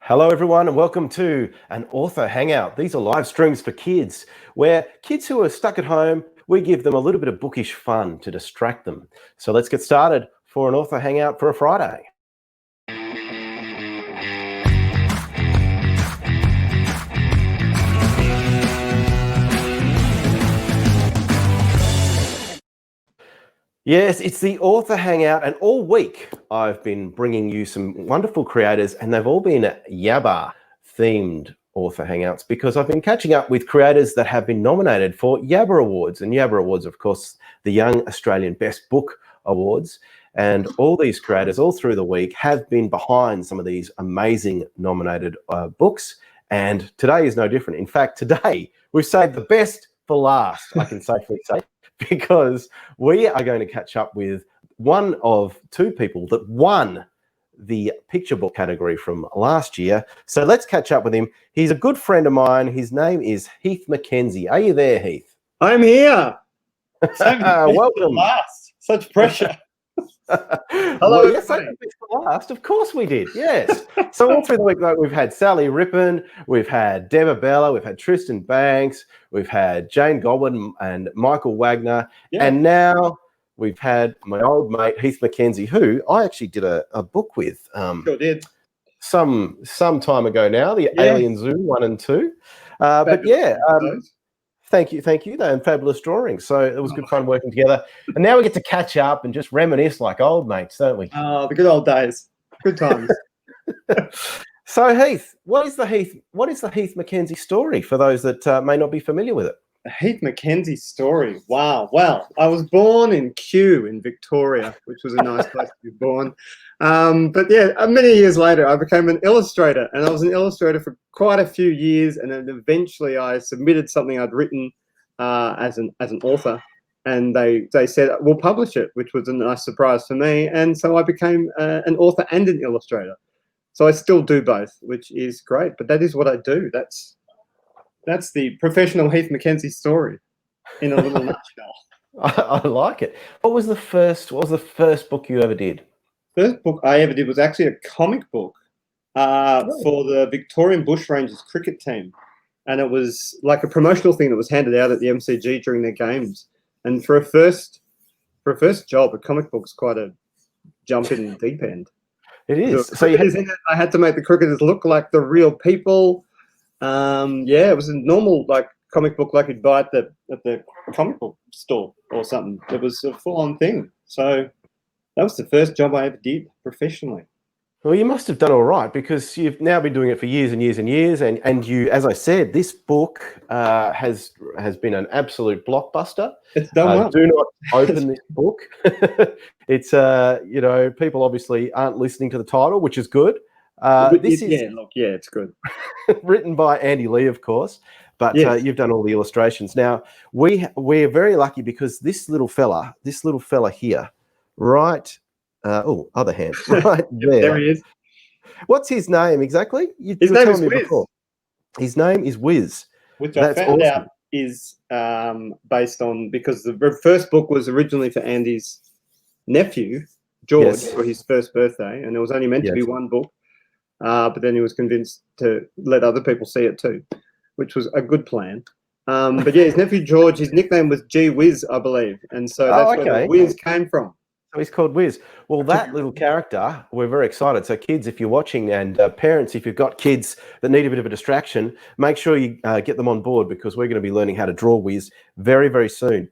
Hello, everyone, and welcome to an author hangout. These are live streams for kids, where kids who are stuck at home, we give them a little bit of bookish fun to distract them. So let's get started for an author hangout for a Friday. Yes, it's the author hangout, and all week I've been bringing you some wonderful creators, and they've all been Yabba themed author hangouts because I've been catching up with creators that have been nominated for Yabba Awards. And Yabba Awards, of course, the Young Australian Best Book Awards. And all these creators all through the week have been behind some of these amazing nominated books. And today is no different. In fact, today we've saved the best for last, I can safely say, because we are going to catch up with one of two people that won the picture book category from last year. So let's catch up with him. He's a good friend of mine. His name is Heath McKenzie. Are you there, Heath? I'm here. Welcome. Last. Such pressure. Hello. Well, yes, last. Of course we did. Yes. So all through the week, we've had Sally Rippon, we've had Deborah Bella, we've had Tristan Banks, we've had Jane Godwin and Michael Wagner, and now we've had my old mate Heath McKenzie, who I actually did a book with. Sure did. Some time ago now, the Alien Zoo 1 and 2. Thank you. They're fabulous drawings. So it was good fun working together. And now we get to catch up and just reminisce like old mates, don't we? Oh, the good old days. Good times. So Heath, what is the Heath McKenzie story for those that may not be familiar with it? The Heath McKenzie story. Wow. Well, I was born in Kew in Victoria, which was a nice place to be born. But many years later, I became an illustrator, and I was an illustrator for quite a few years. And then eventually I submitted something I'd written as an author, and they said, we'll publish it, which was a nice surprise for me. And so I became an author and an illustrator. So I still do both, which is great. But that is what I do. That's the professional Heath McKenzie story in a little nutshell. I like it. What was the first book you ever did? First book I ever did was actually a comic book for the Victorian Bushrangers cricket team. And it was like a promotional thing that was handed out at the MCG during their games. And for a first job, a comic book's quite a jump in the deep end. It is. So I had to make the cricketers look like the real people. It was a normal comic book like you'd buy at the comic book store or something. It was a full-on thing. So that was the first job I ever did professionally. Well, you must have done all right because you've now been doing it for years and years and years. And you, as I said, this book has been an absolute blockbuster. It's done well. Do not open this book. It's people obviously aren't listening to the title, which is good. It's good. Written by Andy Lee, of course, but you've done all the illustrations. Now we're very lucky because this little fella here, right? Other hand, right there. There he is. What's his name exactly? His name is Wiz. His name is Wiz, which I found out is based on because the first book was originally for Andy's nephew George for his first birthday, and it was only meant to be one book. But then he was convinced to let other people see it too, which was a good plan. His nephew George, his nickname was G Wiz, I believe. And so that's where the Wiz came from. So he's called Wiz. Well, that little character, we're very excited. So kids, if you're watching, and parents, if you've got kids that need a bit of a distraction, make sure you get them on board because we're going to be learning how to draw Wiz very, very soon.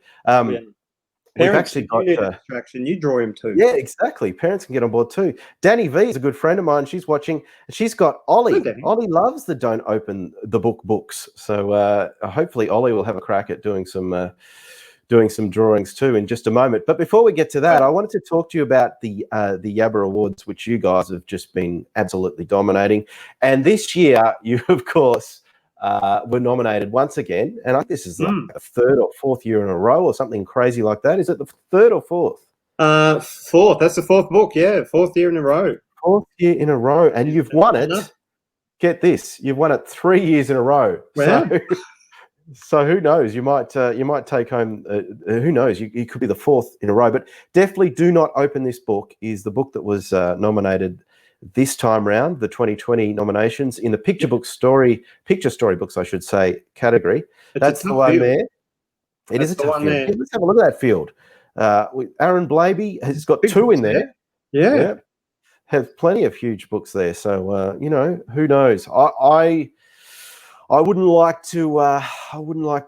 We've actually got distraction. You draw him too. Yeah, exactly. Parents can get on board too. Danny V is a good friend of mine. She's watching. She's got Ollie. Ollie loves the don't open the books. So hopefully Ollie will have a crack at doing some drawings too in just a moment. But before we get to that, I wanted to talk to you about the Yabba Awards, which you guys have just been absolutely dominating. And this year, you of course were nominated once again, and I think this is like a third or fourth year in a row or something crazy like that. Is it the third or fourth? Fourth. That's the fourth book. Yeah, fourth year in a row. Fourth year in a row, and you've won it. Get this, you've won it 3 years in a row. Wow. So who knows? You might take home. Who knows? You could be the fourth in a row. But definitely do not open this book. Is the book that was nominated this time round, the 2020 nominations in the picture storybooks, I should say, category. That's the one there. It is a tough field. Yeah, let's have a look at that field. Aaron Blaby has got 2 in there. Yeah. Have plenty of huge books there. So who knows? I wouldn't like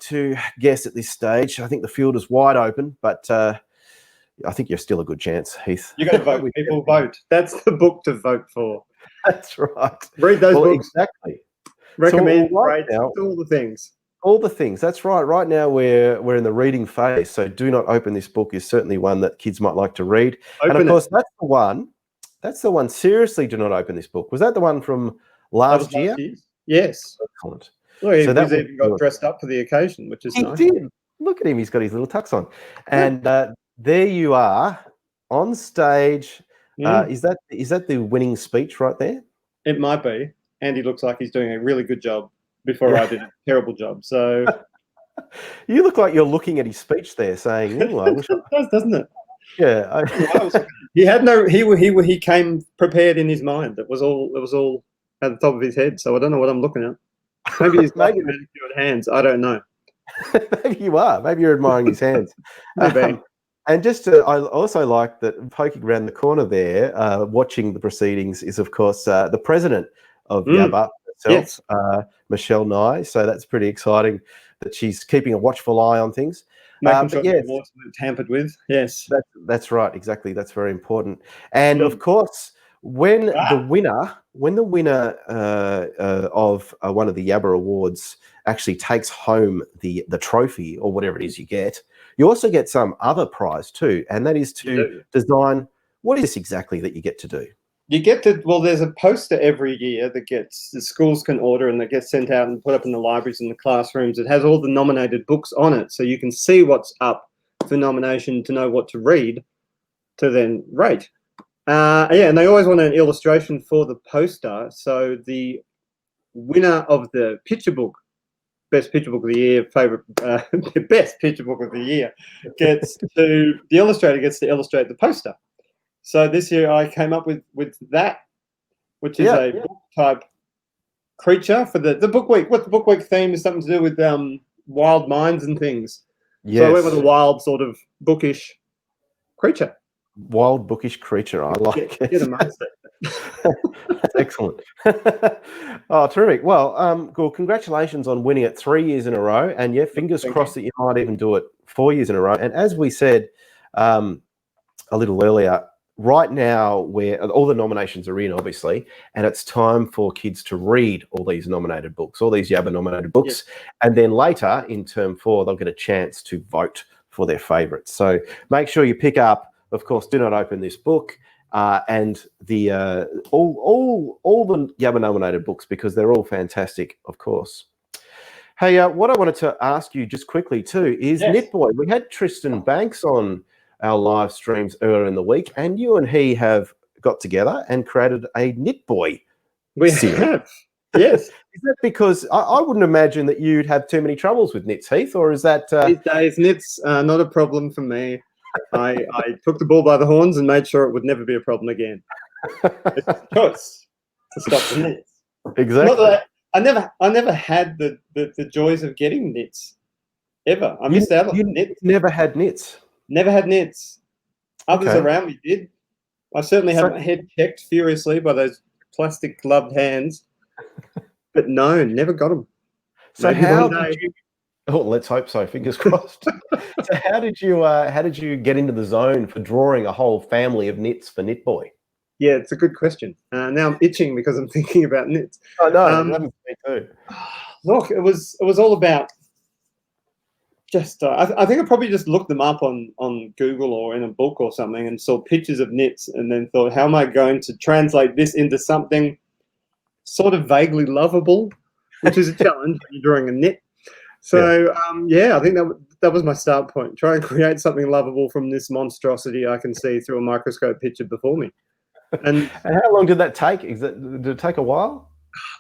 to guess at this stage. I think the field is wide open, but I think you're still a good chance, Heath. You got to vote. People vote. That's the book to vote for. That's right. Read those books. Exactly. Recommend, right now, all the things. All the things. That's right. Right now we're in the reading phase. So Do Not Open This Book is certainly one that kids might like to read. And of course, that's the one. That's the one. Seriously, Do Not Open This Book. Was that the one from last year? Yes. Excellent. Well, he's even got dressed up for the occasion, which is nice. He did. Look at him. He's got his little tux on. And there you are on stage. Is that the winning speech right there? It might be. Andy looks like he's doing a really good job before I did a terrible job. So you look like you're looking at his speech there, saying, "Oh, I wish." It does, doesn't it? Yeah. He came prepared in his mind. It was all at the top of his head. So I don't know what I'm looking at. Maybe he's maybe manicured hands. I don't know. Maybe you are. Maybe you're admiring his hands. And I also like that poking around the corner there, watching the proceedings is, of course, the president of Yabba herself, Michelle Nye. So that's pretty exciting that she's keeping a watchful eye on things. Making sure the awards weren't tampered with. Yes. That's right. Exactly. That's very important. And of course, when the winner of one of the Yabba Awards actually takes home the trophy or whatever it is you get, you also get some other prize too, and that is to design. What is this exactly that you get to do? You get to, there's a poster every year that the schools can order and that gets sent out and put up in the libraries and the classrooms. It has all the nominated books on it, so you can see what's up for nomination to know what to read to then rate. And they always want an illustration for the poster. So the winner of the picture book, best picture book of the year, best picture book of the year, the illustrator gets to illustrate the poster. So this year I came up with that, which is a book type creature for the book week. What the book week theme is something to do with wild minds and things. Yes. So I went with a wild sort of bookish creature. Wild bookish creature. I like it. Get amongst it. That's excellent. Oh, terrific. Well, cool. Congratulations on winning it 3 years in a row. And fingers crossed that you might even do it 4 years in a row. And as we said a little earlier, right now where all the nominations are in, obviously, and it's time for kids to read all these nominated books, all these Yabba nominated books. And then later in term 4, they'll get a chance to vote for their favorites. So make sure you pick up, of course, Do Not Open This Book, and the all the Yabba nominated books, because they're all fantastic, of course. Hey, what I wanted to ask you just quickly too is Knit Boy. We had Tristan Banks on our live streams earlier in the week, and you and he have got together and created a Knit Boy. We have. Yes. Is that because I wouldn't imagine that you'd have too many troubles with knits, Heath, or is that these days knits not a problem for me. I took the bull by the horns and made sure it would never be a problem again. It's a choice to stop the knits. Exactly. I never had the joys of getting knits ever. I missed out on knits. Never had knits. Never had knits. Others around me did. I certainly had my head checked furiously by those plastic gloved hands, but no, never got them. So how did you? Oh, let's hope so. Fingers crossed. So how did you get into the zone for drawing a whole family of knits for Knit Boy? Yeah, it's a good question. Now I'm itching because I'm thinking about knits. Oh no, me too. Look, it was all about just. I think I probably just looked them up on Google or in a book or something and saw pictures of knits and then thought, how am I going to translate this into something sort of vaguely lovable, which is a challenge when you're drawing a knit. So, I think that was my start point. Try and create something lovable from this monstrosity I can see through a microscope picture before me. And how long did that take? Did it take a while?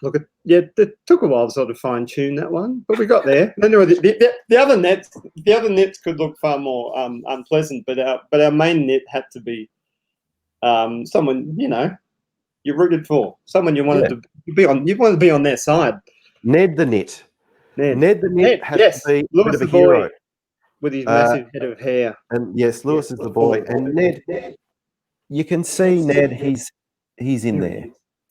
Look, it took a while to sort of fine tune that one, but we got there. Then there were the other knits. The other knits could look far more unpleasant, but our main knit had to be someone you rooted for, someone you wanted to be on. You wanted to be on their side. Ned the Knit. Ned the Knit has yes, to be a Lewis bit of a the boy hero. with his massive head of hair. And yes, Lewis is the boy. And Ned, you can see Ned. He's in there.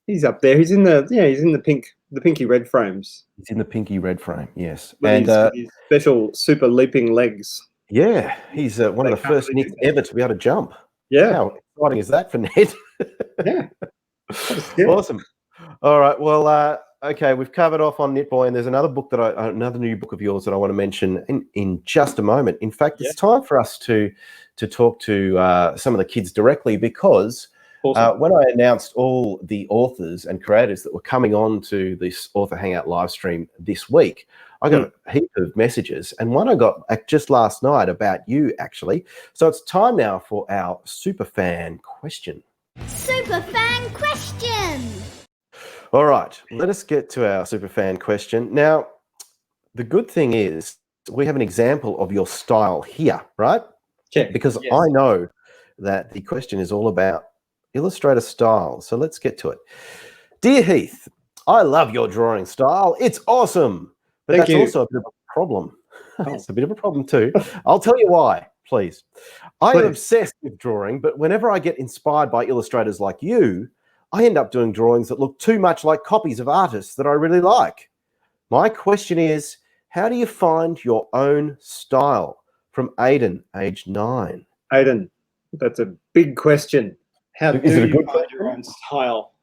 He's up there. He's in the pinky red frames. He's in the pinky red frame. Yes, with his special super leaping legs. Yeah, he's one of the first Knicks ever to be able to jump. Yeah, how exciting is that for Ned? Yeah, awesome. All right, well, okay, we've covered off on Knitboy, and there's another book another new book of yours that I want to mention in just a moment. In fact, it's time for us to talk to some of the kids directly, because when I announced all the authors and creators that were coming on to this Author Hangout live stream this week, I got a heap of messages, and one I got just last night about you, actually. So it's time now for our Superfan question. Superfan question. All right, let us get to our Superfan question. Now, the good thing is we have an example of your style here, right? Yeah. Because I know that the question is all about Illustrator style. So let's get to it. Dear Heath, I love your drawing style. It's awesome. But that's also a bit of a problem. It's a bit of a problem too. I'll tell you why, please. I am obsessed with drawing, but whenever I get inspired by illustrators like you, I end up doing drawings that look too much like copies of artists that I really like. My question is, how do you find your own style? From Aiden, age 9. Aiden, that's a big question. How do you find your own style?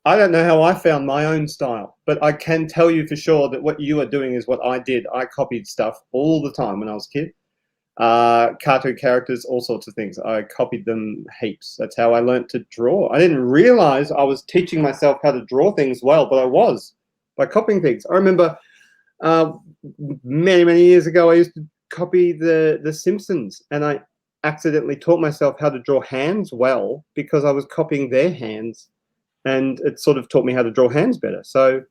I don't know how I found my own style, but I can tell you for sure that what you are doing is what I did. I copied stuff all the time when I was a kid. Cartoon characters, all sorts of things. I copied them heaps. That's how I learned to draw. I didn't realize I was teaching myself how to draw things well, but I was, by copying things. I remember many years ago, I used to copy the Simpsons, and I accidentally taught myself how to draw hands well because I was copying their hands. And it sort of taught me how to draw hands better. So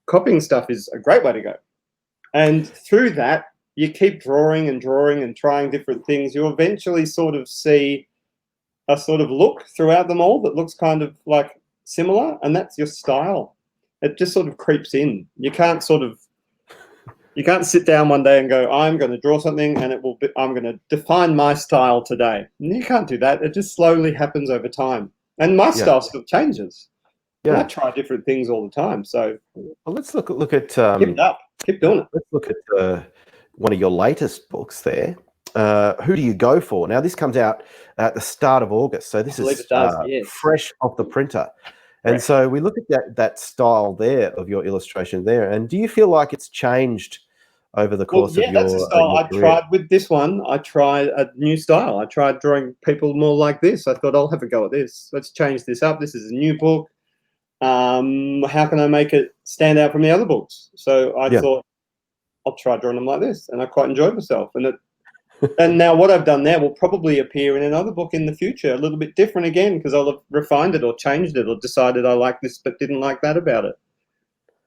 copying stuff is a great way to go. And through that, you keep drawing and trying different things. You eventually sort of see a sort of look throughout them all that looks kind of like similar, and that's your style. It just sort of creeps in. You can't sit down one day and go, I'm going to draw something and I'm going to define my style today. And you can't do that. It just slowly happens over time. And my style still changes. Yeah. I try different things all the time. So let's look at keep it up. Keep doing it. Let's look at one of your latest books there. Who Do You Go For? Now, this comes out at the start of August. So this is fresh off the printer. And so we look at that style there of your illustration there. And do you feel like it's changed over the course of your that's a style I career? tried with this one. I tried a new style. I tried drawing people more like this. I thought, I'll have a go at this. Let's change this up. This is a new book. How can I make it stand out from the other books? So I thought, I'll try drawing them like this. And I quite enjoyed myself. And now what I've done there will probably appear in another book in the future, a little bit different again, because I'll have refined it or changed it or decided I like this but didn't like that about it.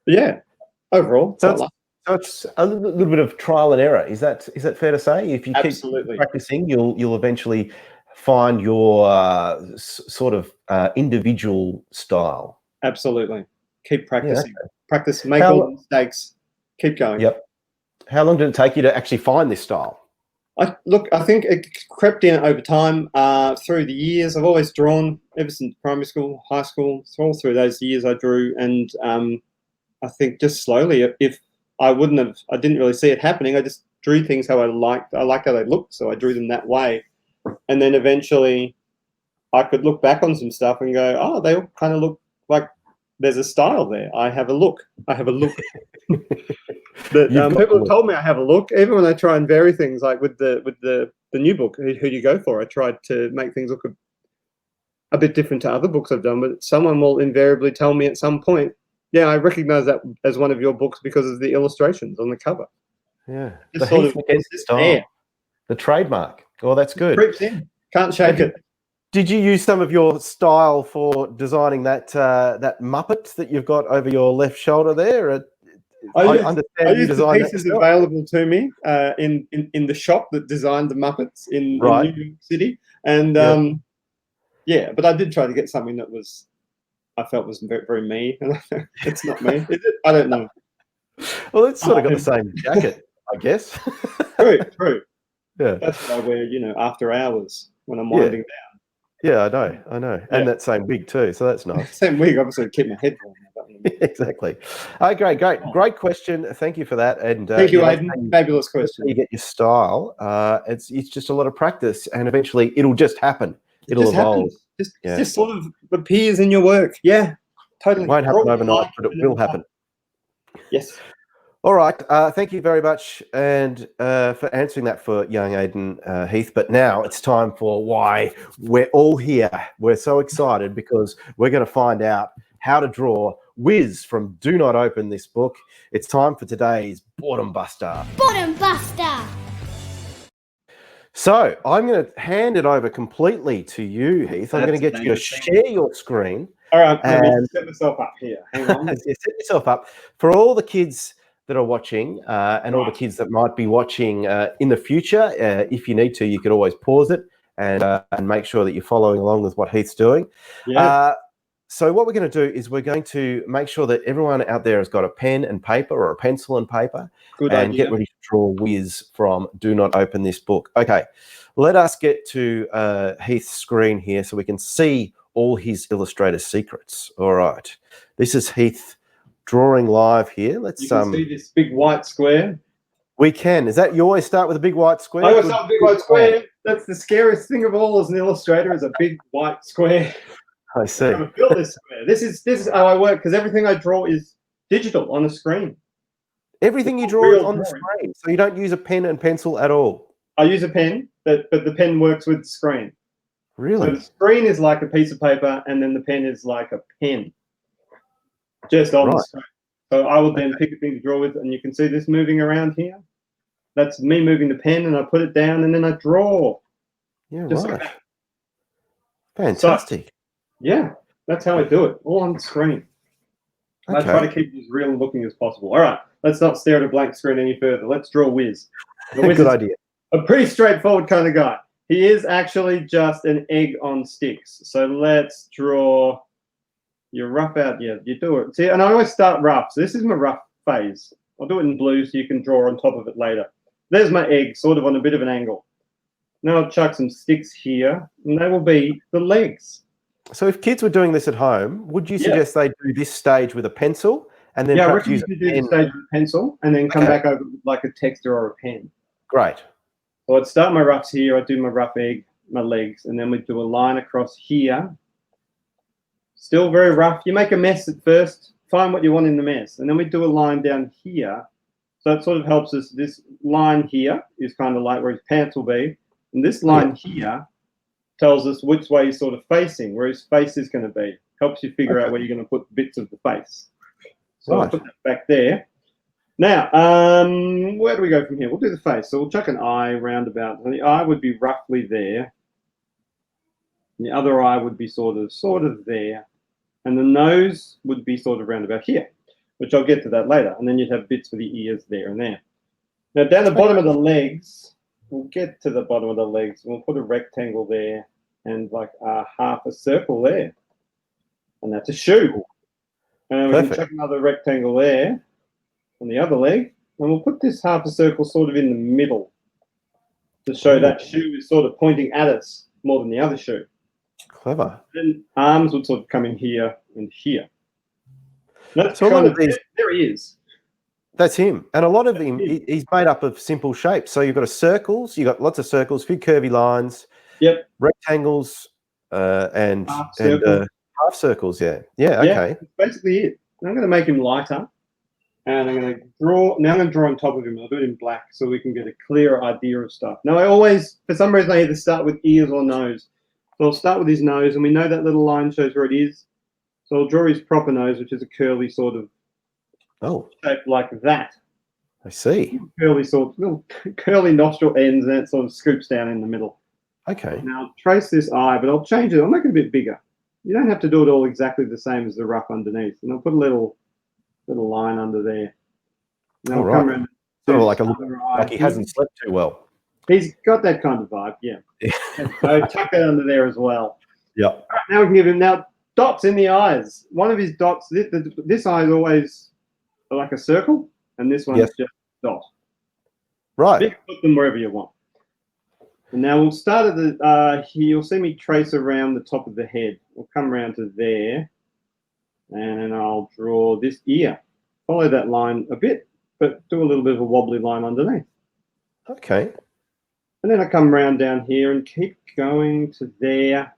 But yeah, overall. So it's a little bit of trial and error. Is that fair to say? If you keep practicing, you'll eventually find your sort of individual style. Absolutely. Keep practicing. Yeah, okay. Practice, make all the mistakes. Keep going. Yep. How long did it take you to actually find this style? I think it crept in over time, through the years. I've always drawn ever since primary school, high school. So all through those years I drew, and I think just slowly, if I didn't really see it happening. I just drew things how I liked. I liked how they looked, so I drew them that way. And then eventually I could look back on some stuff and go, oh, they all kind of look like there's a style there. I have a look. But people have told me I have a look. Even when I try and vary things, like with the new book, Who Do You Go For? I tried to make things look a bit different to other books I've done, but someone will invariably tell me at some point, yeah, I recognize that as one of your books because of the illustrations on the cover. Yeah. The Heath McKenzie style. The trademark. Oh, that's good. It creeps in. Can't shake it. Did you use some of your style for designing that Muppet that you've got over your left shoulder there? I understand you designed the pieces available to me in the shop that designed the Muppets in New York City. And Yeah, but I did try to get something that I felt was very, very me. It's not me, is it? I don't know. Well, it's sort of got the same jacket, I guess. True. Yeah. That's what I wear, after hours when I'm winding down. Yeah, I know. And that same wig too, so that's nice. Same wig, obviously, to keep my head warm. Exactly. Okay, great question. Thank you for that. And thank you, Aidan. Fabulous question. You get your style. It's just a lot of practice, and eventually it'll just happen. It'll evolve. It just sort of appears in your work. Yeah, totally. It won't happen overnight, but it will happen. Yes. All right. Thank you very much, and for answering that for young Aidan Heath. But now it's time for why we're all here. We're so excited because we're going to find out how to draw Whiz from Do Not Open This Book. It's time for today's Boredom Buster. Boredom Buster. So I'm going to hand it over completely to you, Heath. I'm going to get you to share your screen. All right, and set myself up here. Hang on. Set yourself up. For all the kids that are watching and all the kids that might be watching in the future, if you need to, you could always pause it and make sure that you're following along with what Heath's doing. Yeah. So what we're going to do is we're going to make sure that everyone out there has got a pen and paper or a pencil and paper. Good and idea. Get ready to draw Whiz from Do Not Open This Book. Okay, let us get to Heath's screen here so we can see all his Illustrator secrets. All right, this is Heath drawing live here. Let's you can see this big white square. We can. Is that you always start with a big white square? I always start with a big white square. That's the scariest thing of all as an illustrator is a big white square. I see. I'm gonna build this square. This is how I work because everything I draw is digital on a screen. Everything you draw is on the screen, so you don't use a pen and pencil at all. I use a pen, but the pen works with the screen. Really? So the screen is like a piece of paper, and then the pen is like a pen, just on the screen. So I will then pick a thing to draw with, and you can see this moving around here. That's me moving the pen, and I put it down, and then I draw. Yeah, just right. like that. Fantastic. So, yeah, that's how I do it, all on the screen. I try to keep it as real looking as possible. All right, let's not stare at a blank screen any further. Let's draw Whiz. Good idea. A pretty straightforward kind of guy. He is actually just an egg on sticks. So let's draw your rough out. Yeah, you do it. See, and I always start rough. So this is my rough phase. I'll do it in blue so you can draw on top of it later. There's my egg, sort of on a bit of an angle. Now I'll chuck some sticks here, and they will be the legs. So if kids were doing this at home, would you suggest they do this stage with a pencil and then I perhaps reckon use you could do the stage with a pencil and then come back over with like a texter or a pen. Great. So I'd start my roughs here. I'd do my rough egg, my legs, and then we'd do a line across here. Still very rough. You make a mess at first. Find what you want in the mess. And then we do a line down here. So it sort of helps us. This line here is kind of like where his pants will be. And this line here tells us which way he's sort of facing, where his face is going to be. Helps you figure out where you're going to put bits of the face. So I'll put that back there. Now, where do we go from here? We'll do the face. So we'll chuck an eye roundabout. And the eye would be roughly there. And the other eye would be sort of there. And the nose would be sort of round about here, which I'll get to that later. And then you'd have bits for the ears there and there. Now, down the bottom of the legs, we'll get to the bottom of the legs. We'll put a rectangle there and like half a circle there. And that's a shoe. And we can chuck another rectangle there on the other leg. And we'll put this half a circle sort of in the middle to show that shoe is sort of pointing at us more than the other shoe. Clever. Then arms would sort of come in here and here. That's so kind of there he is. That's him. And a lot of him, he's made up of simple shapes. So you've got circles, you've got lots of circles, a few curvy lines, rectangles, and half circles. Yeah, okay. That's basically it. I'm going to make him lighter, and I'm going to draw. Now I'm going to draw on top of him. I'll do it in black so we can get a clearer idea of stuff. Now I always, for some reason, I either start with ears or nose. So I'll start with his nose, and we know that little line shows where it is. So I'll draw his proper nose, which is a curly sort of shape like that. I see. Little curly nostril ends, and it sort of scoops down in the middle. Okay. Now I'll trace this eye, but I'll change it. I'll make it a bit bigger. You don't have to do it all exactly the same as the rough underneath. And I'll put a little line under there. Now I'll come around. Sort of like he hasn't slept too well. He's got that kind of vibe, yeah. So tuck that under there as well. Yeah. All right, now we can give him dots in the eyes. One of his dots, this eye is always like a circle, and this one's just a dot. Right. You can put them wherever you want. And now we'll start at the, you'll see me trace around the top of the head. We'll come around to there, and I'll draw this ear. Follow that line a bit, but do a little bit of a wobbly line underneath. Okay. And then I come around down here and keep going to there.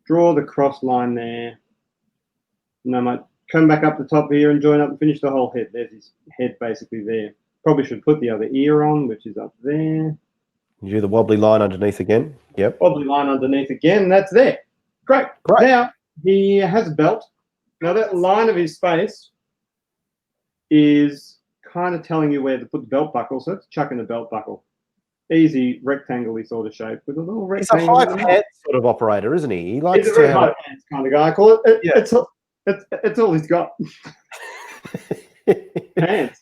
Draw the cross line there. And I might come back up the top here and join up and finish the whole head. There's his head basically there. Probably should put the other ear on, which is up there. You do the wobbly line underneath again. Yep. Wobbly line underneath again. That's there. Great. Now, he has a belt. Now, that line of his face is kind of telling you where to put the belt buckle. So let's chuck in the belt buckle. Easy rectangle-y sort of shape with a little rectangle. He's a high pants sort of operator, isn't he? He likes He's a very high pants kind of guy. I call it. It's all he's got. Pants.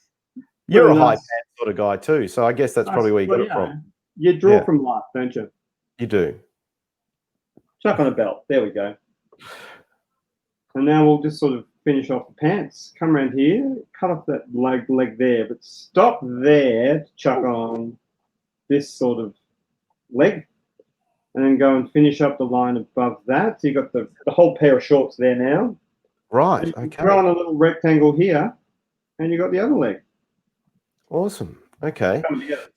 You're Really a high nice. pants sort of guy too, so I guess that's probably where you got it from. You draw from life, don't you? You do. Chuck on a belt. There we go. And now we'll just sort of finish off the pants. Come around here, cut off that leg there, but stop there to chuck on this sort of leg, and then go and finish up the line above that. So you got the whole pair of shorts there now. Right. You Okay. draw on a little rectangle here, and you got the other leg. Awesome. Okay. Come together.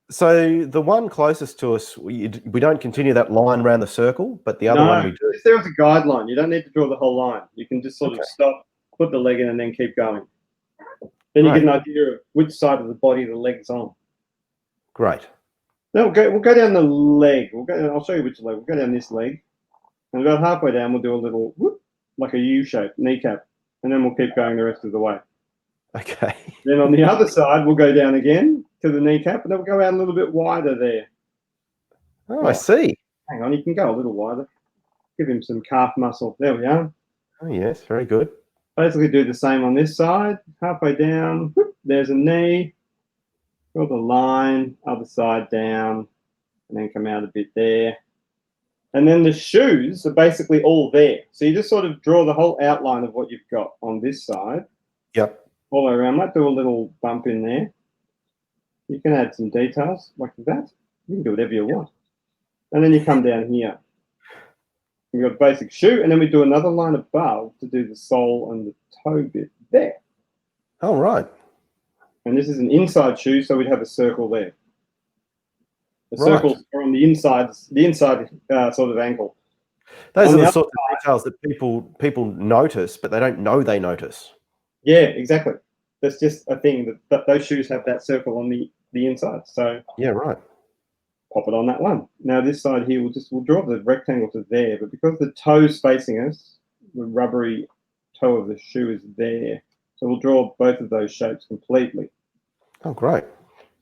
So the one closest to us, we don't continue that line around the circle, but the other one we do. There's a guideline. You don't need to draw the whole line. You can just sort of stop, put the leg in, and then keep going. Then you get an idea of which side of the body the leg's on. Great. Then we'll go down the leg. I'll show you which leg. We'll go down this leg, and about halfway down, we'll do a little whoop, like a U shape, kneecap, and then we'll keep going the rest of the way. Okay. Then on the other side, we'll go down again to the kneecap, and then we'll go out a little bit wider there. Oh, I see. Hang on, you can go a little wider. Give him some calf muscle. There we are. Oh, yes, very good. Basically do the same on this side. Halfway down, whoop, there's a knee. Draw the line, other side down, and then come out a bit there. And then the shoes are basically all there. So you just sort of draw the whole outline of what you've got on this side. Yep. All the way around. Might do a little bump in there. You can add some details like that. You can do whatever you want. And then you come down here. We've got a basic shoe, and then we do another line above to do the sole and the toe bit there. Oh, right. And this is an inside shoe, so we'd have a circle there. The circles are on the inside sort of ankle. Those are the sorts of details that people notice, but they don't know they notice. Yeah, exactly. That's just a thing that those shoes have that circle on the inside. So yeah, right. Pop it on that one. Now this side here, we'll draw the rectangle to there, but because the toe's facing us, the rubbery toe of the shoe is there. So we'll draw both of those shapes completely. Oh, great.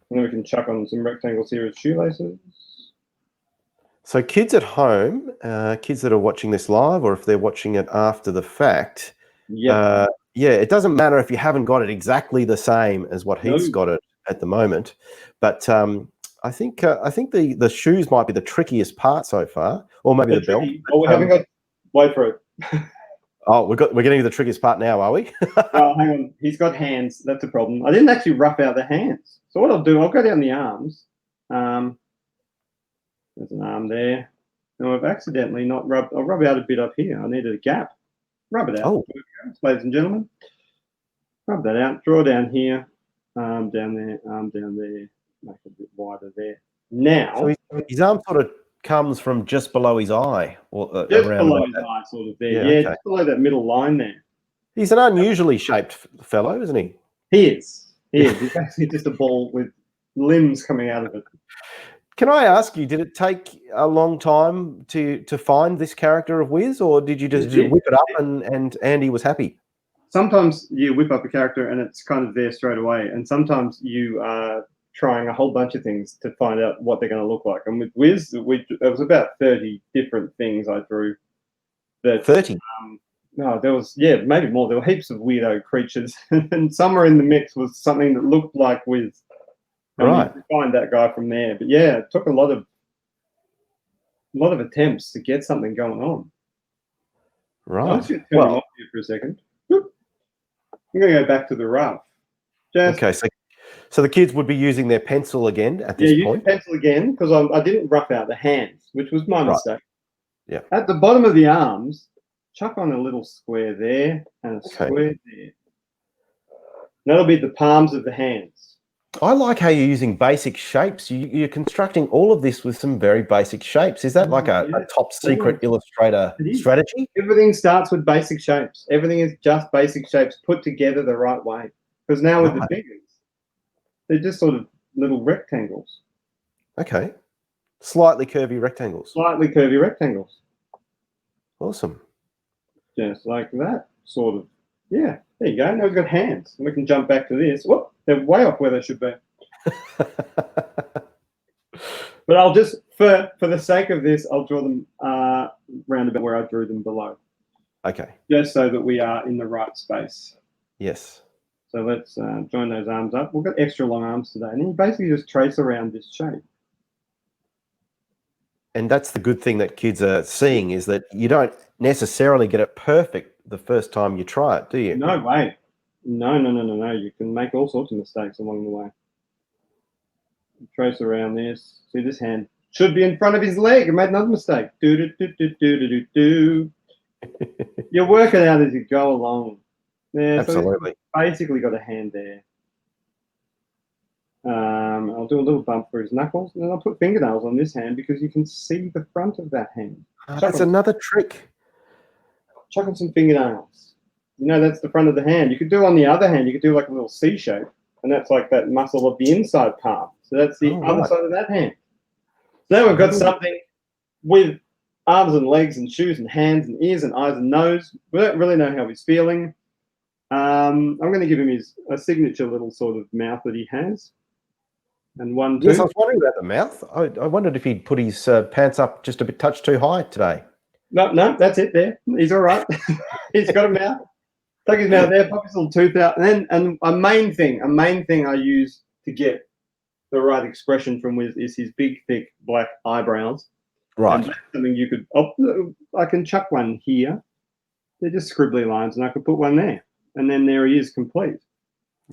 And then we can chuck on some rectangles here as shoelaces. So kids at home, kids that are watching this live, or if they're watching it after the fact, it doesn't matter if you haven't got it exactly the same as what Heath's got it at the moment. But I think the shoes might be the trickiest part so far, or maybe the belt. Oh, we haven't got. Wait for it. Oh, we're getting to the trickiest part now, are we? Oh, hang on. He's got hands. That's a problem. I didn't actually rough out the hands. So what I'll do, I'll go down the arms. There's an arm there. Now I've accidentally not rubbed. I'll rub out a bit up here. I needed a gap. Rub it out. Oh. Ladies and gentlemen. Rub that out. Draw down here. Arm down there. Arm down there. Make it a bit wider there. Now. So his arm sort of comes from just below his eye, or just around below like his that. eye, sort of there. Yeah, just below that middle line there. He's an unusually shaped fellow, isn't he? He is. He's actually just a ball with limbs coming out of it. Can I ask you, did it take a long time to find this character of Wiz, or did you just whip it up and Andy was happy? Sometimes you whip up a character and it's kind of there straight away, and sometimes you are trying a whole bunch of things to find out what they're going to look like. And with Wiz, it was about 30 different things I drew. 30? No, there was, maybe more. There were heaps of weirdo creatures, and somewhere in the mix was something that looked like Wiz. Right. You find that guy from there. But yeah, it took a lot of attempts to get something going on. I'm Right. just going to turn him off here for a second. Whoop. I'm going to go back to the rough. Okay, so the kids would be using their pencil again at this use point. the pencil again because I didn't rough out the hands, which was my mistake. Yeah. At the bottom of the arms, chuck on a little square there and a square there. That'll be the palms of the hands. I like how you're using basic shapes. You're constructing all of this with some very basic shapes. Is that like a top secret illustrator strategy? Everything starts with basic shapes. Everything is just basic shapes put together the right way. Because now with the figures, they're just sort of little rectangles. Okay. Slightly curvy rectangles. Slightly curvy rectangles. Awesome. Just like that, sort of. Yeah, there you go. Now we've got hands. And we can jump back to this. Whoop, they're way off where they should be. But I'll just, for the sake of this, I'll draw them round about where I drew them below. Okay. Just so that we are in the right space. Yes. So let's join those arms up. We've got extra long arms today. And then you basically just trace around this shape. And that's the good thing that kids are seeing is that you don't necessarily get it perfect the first time you try it, do you? No way. No. You can make all sorts of mistakes along the way. Trace around this. See, this hand should be in front of his leg. I made another mistake. Do. You work it out as you go along. Yeah, absolutely. So basically got a hand there. I'll do a little bump for his knuckles, and then I'll put fingernails on this hand because you can see the front of that hand. That's another trick. Chuck on some fingernails. You know, that's the front of the hand. You could do on the other hand, you could do like a little C shape, and that's like that muscle of the inside palm. So that's the other side of that hand. So now we've got something with arms and legs and shoes and hands and ears and eyes and nose. We don't really know how he's feeling. I'm going to give him a signature little sort of mouth that he has. And 1, 2. Yes, I was wondering about the mouth. I wondered if he'd put his pants up just a bit touch too high today. No, that's it there. He's all right. He's got a mouth. Take his mouth there, pop his little tooth out. And a main thing I use to get the right expression from Wiz is his big, thick, black eyebrows. Right. And that's something you could, I can chuck one here. They're just scribbly lines, and I could put one there. And then there he is, complete.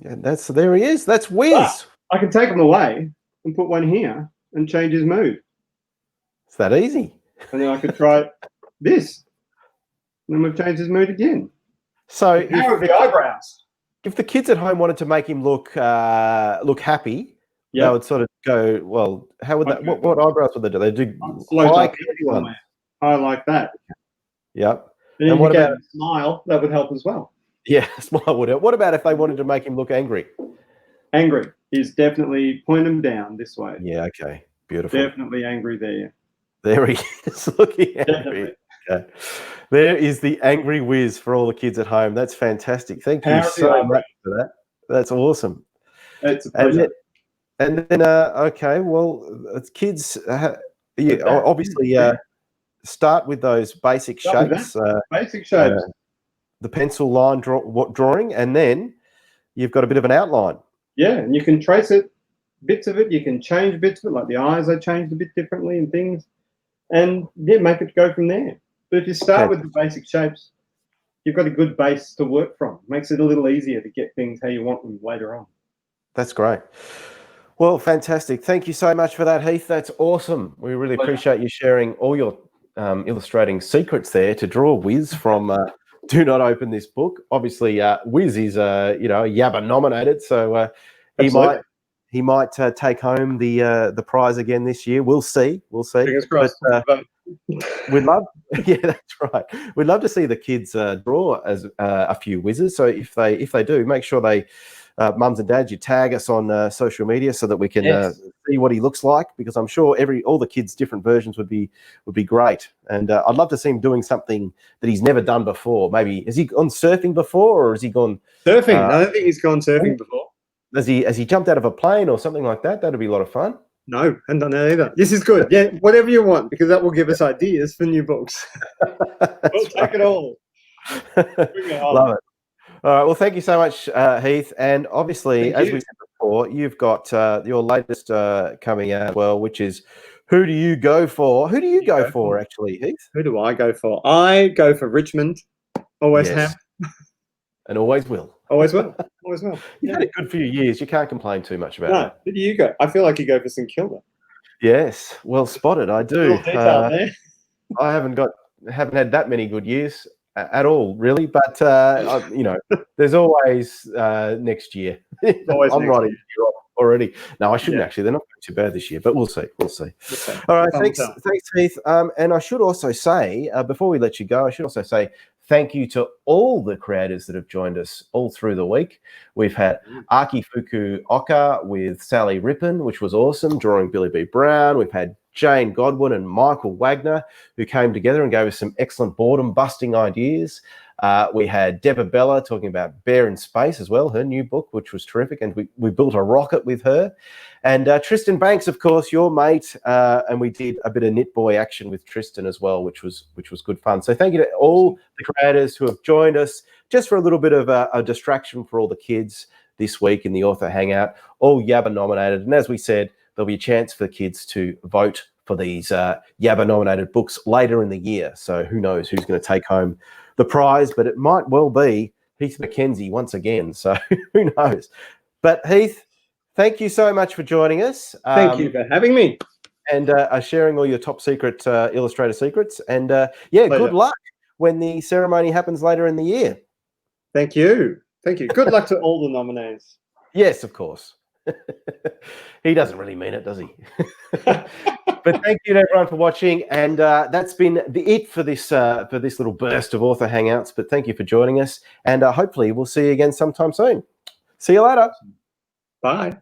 Yeah, there he is. That's Wiz. I can take him away and put one here and change his mood. It's that easy. And then I could try this. And then we've changed his mood again. So the power of the eyebrows. If the kids at home wanted to make him look happy, they would sort of go, well, how would that? What eyebrows would they do? They do high curvy ones. I like that. Yep. And what about a smile? That would help as well. Yeah, smile would help. What about if they wanted to make him look angry? Angry is definitely point him down this way. Yeah. Okay. Beautiful. Definitely angry there. There he is, looking angry. Okay. There is the angry Wiz for all the kids at home. That's fantastic. Thank you so much for that. That's awesome. It's a pleasure. And then, okay, well, kids, obviously start with those basic shapes. Basic shapes. The pencil line drawing, and then you've got a bit of an outline. Yeah, and you can trace it, bits of it. You can change bits of it, like the eyes I changed a bit differently and things. And, yeah, make it go from there. But if you start with the basic shapes, you've got a good base to work from. Makes it a little easier to get things how you want them later on. That's great. Well, fantastic. Thank you so much for that, Heath. That's awesome. We really appreciate you sharing all your illustrating secrets there to draw Wiz from Do Not Open This Book. Obviously, Wiz is a Yabba nominated, so he might take home the prize again this year. We'll see. Fingers crossed. But, we'd love, yeah, that's right. We'd love to see the kids draw as a few Wizzes. So if they do, make sure they, mums and dads, you tag us on social media so that we can see what he looks like. Because I'm sure all the kids' different versions would be great. And I'd love to see him doing something that he's never done before. Maybe has he gone surfing before, or has he gone surfing? I don't think he's gone surfing before. Has he jumped out of a plane or something like that? That'd be a lot of fun. No, haven't done that either. This is good. Yeah, whatever you want, because that will give us ideas for new books. We'll take it all. Love it. All right. Well, thank you so much, Heath. And obviously, as we said before, you've got your latest coming out as well, which is Who do you go for? Who do you go for, actually, Heath? Who do I go for? I go for Richmond. Always have. And always will. Always will. Always will. You've had a good few years. You can't complain too much about No, that. who do you go? I feel like you go for St Kilda. Yes, well spotted. I do. Little detail there. I haven't had that many good years at all, really. But there's always next year. Always I'm next writing year. already. No, I shouldn't actually. They're not going too bad this year, but we'll see. We'll see. Okay. All right, thanks, Heath. And I should also say, before we let you go, I should also say thank you to all the creators that have joined us all through the week. We've had Akifuku Oka with Sally Rippon, which was awesome, drawing Billy B. Brown. We've had Jane Godwin and Michael Wagner, who came together and gave us some excellent boredom-busting ideas. We had Deborah Bella talking about Bear in Space as well, her new book, which was terrific, and we built a rocket with her. And Tristan Banks, of course, your mate, and we did a bit of Knit Boy action with Tristan as well, which was good fun. So thank you to all the creators who have joined us, just for a little bit of a distraction for all the kids this week in the Author Hangout, all Yabba nominated. And as we said, there'll be a chance for kids to vote for these Yabba nominated books later in the year. So who knows who's going to take home the prize, but it might well be Heath McKenzie once again. So who knows? But Heath, thank you so much for joining us. Thank you for having me. And sharing all your top secret Illustrator secrets. And good luck when the ceremony happens later in the year. Thank you. Thank you. Good luck to all the nominees. Yes, of course. He doesn't really mean it, does he? But thank you to everyone for watching, and that's been it for this little burst of Author Hangouts. But thank you for joining us, and hopefully we'll see you again sometime soon. See you later. Bye.